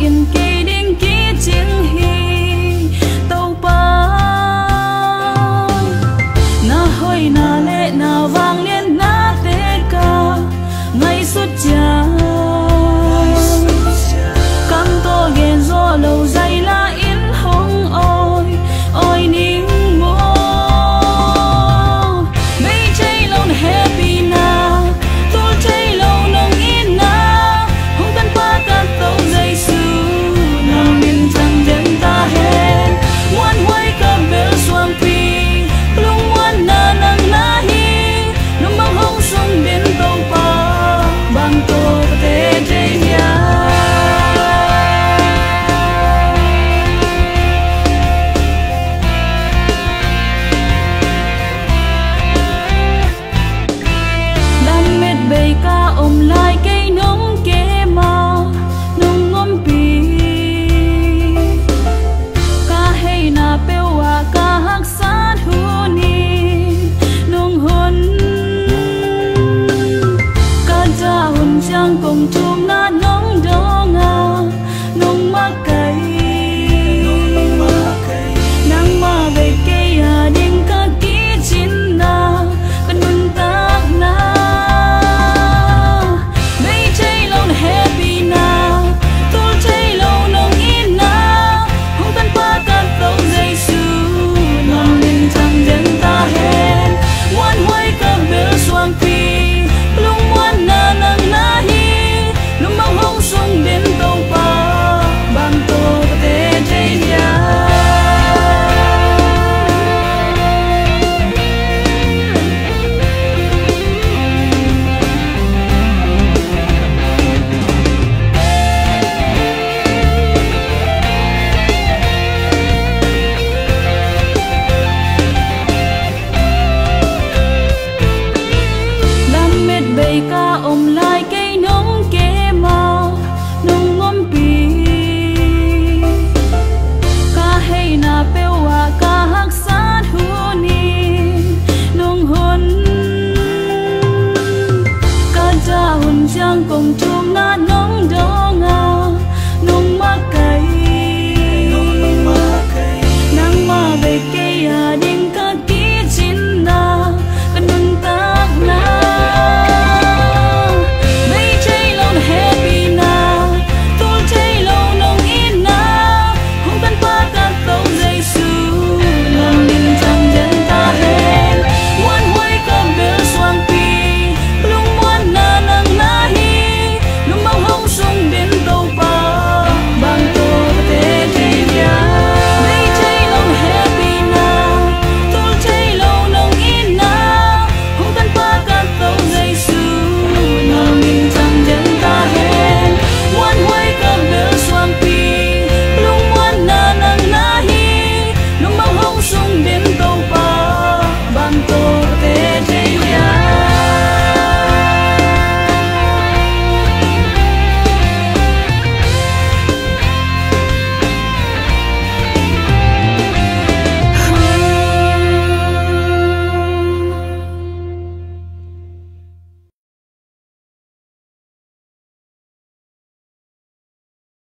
yên kỳ đinh ký chiến hi tàu pa na hoi na lệ na vang liên na tê ca ngày suốt cha cam to ghen gió lâu dày la yên hong ôi ôi nín mô mấy cháy lâu happy na tôi cháy lâu nồng in na không cần qua cả tàu dây su nào miền chẳng đến ta hết ngoan hoài cả bel xoang pi lung ngoan na nang na hi nông mang hong sông biển tàu pa bang tô tê tê ya bầy ca ôm lại cây nông kế mà nông ngom pi ca hay na bêu à ca hắc sát hu ni nông hôn ca cha hôn chang cùng chum na nông đong à nông mắc